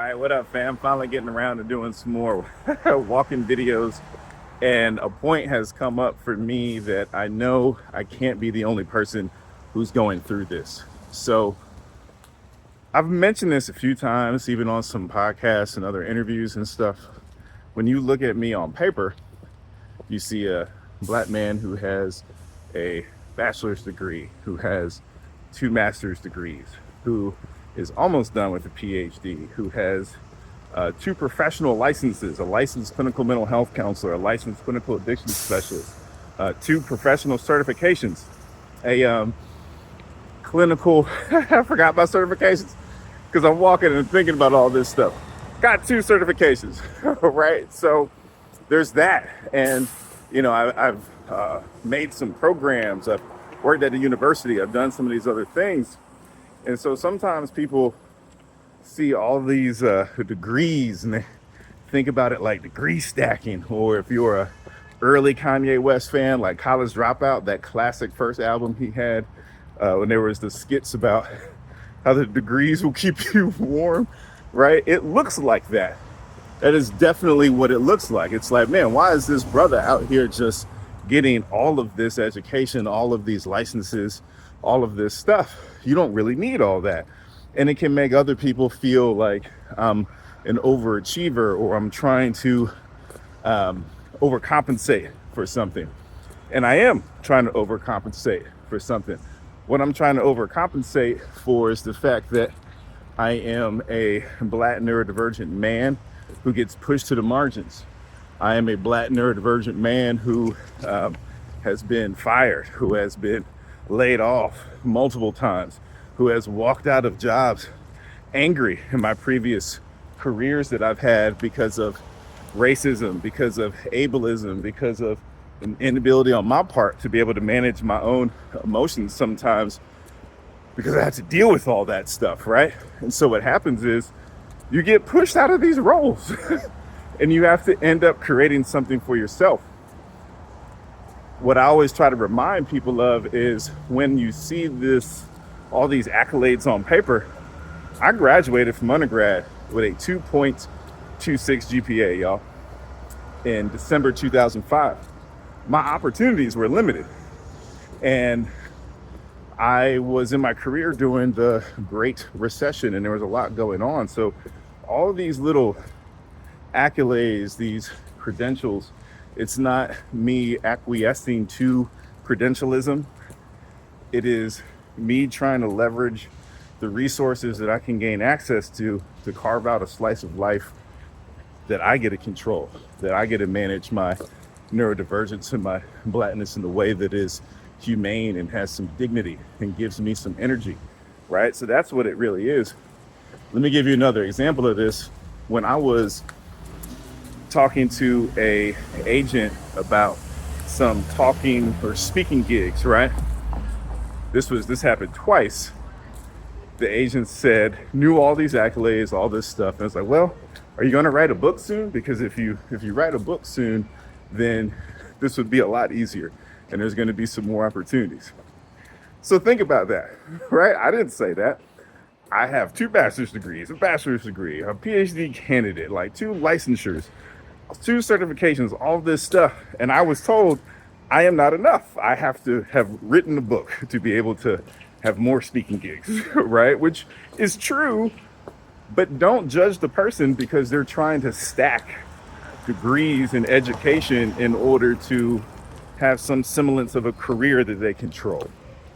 All right, what up, fam? Finally getting around to doing some more walking videos. And a point has come up for me that I know I can't be the only person who's going through this. So I've mentioned this a few times, even on some podcasts and other interviews and stuff. When you look at me on paper, you see a black man who has a bachelor's degree, who has two master's degrees, who is almost done with a PhD, who has two professional licenses, a licensed clinical mental health counselor, a licensed clinical addiction specialist, two professional certifications, a clinical, I forgot my certifications because I'm walking and thinking about all this stuff. Got two certifications, right? So there's that. And, I've made some programs. I've worked at a university. I've done some of these other things. And so sometimes people see all these degrees and they think about it like degree stacking. Or if you're a early Kanye West fan, like College Dropout, that classic first album he had, when there was the skits about how the degrees will keep you warm, right? It looks like that. That is definitely what it looks like. It's like, man, why is this brother out here just getting all of this education, all of these licenses, all of this stuff? You don't really need all that. And it can make other people feel like I'm an overachiever or I'm trying to overcompensate for something. And I am trying to overcompensate for something. What I'm trying to overcompensate for is the fact that I am a black neurodivergent man who gets pushed to the margins. I am a black neurodivergent man who has been fired, who has been laid off multiple times, who has walked out of jobs angry in my previous careers that I've had because of racism, because of ableism, because of an inability on my part to be able to manage my own emotions sometimes because I have to deal with all that stuff, right? And so what happens is you get pushed out of these roles and you have to end up creating something for yourself. What I always try to remind people of is when you see all these accolades on paper, I graduated from undergrad with a 2.26 GPA, y'all, in December 2005. My opportunities were limited. And I was in my career during the Great Recession and there was a lot going on. So all of these little accolades, these credentials, it's not me acquiescing to credentialism. It is me trying to leverage the resources that I can gain access to carve out a slice of life that I get to control, that I get to manage my neurodivergence and my blackness in a way that is humane and has some dignity and gives me some energy, right? So that's what it really is. Let me give you another example of this. When I was talking to an agent about some talking or speaking gigs, right? This happened twice. The agent said, knew all these accolades, all this stuff. And I was like, well, are you going to write a book soon? Because if you write a book soon, then this would be a lot easier and there's going to be some more opportunities. So think about that, right? I didn't say that. I have two bachelor's degrees, a bachelor's degree, a PhD candidate, like two licensures, two certifications, all this stuff. And I was told I am not enough. I have to have written a book to be able to have more speaking gigs, right? Which is true, but don't judge the person because they're trying to stack degrees in education in order to have some semblance of a career that they control,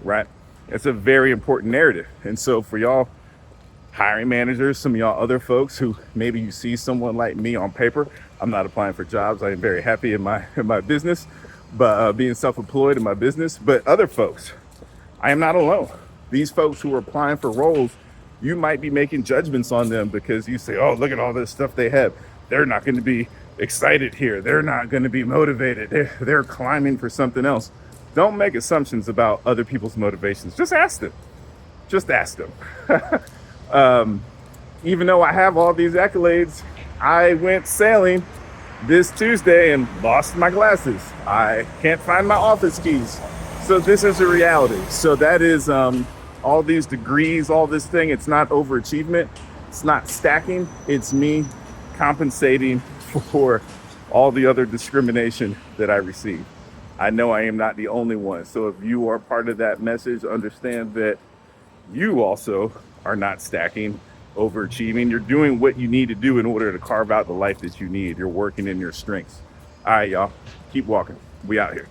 right? It's a very important narrative. And so for y'all hiring managers, some of y'all other folks who maybe you see someone like me on paper, I'm not applying for jobs. I am very happy in my business, but being self-employed in my business. But other folks, I am not alone. These folks who are applying for roles, you might be making judgments on them because you say, oh, look at all this stuff they have. They're not going to be excited here. They're not going to be motivated. They're climbing for something else. Don't make assumptions about other people's motivations. Just ask them. Just ask them. Even though I have all these accolades, I went sailing this Tuesday and lost my glasses. I can't find my office keys. So this is a reality. So that is all these degrees, all this thing. It's not overachievement. It's not stacking, it's me compensating for all the other discrimination that I receive. I know I am not the only one. So if you are part of that message, understand that you also are not stacking, overachieving. You're doing what you need to do in order to carve out the life that you need. You're working in your strengths. All right, y'all, keep walking. We out here.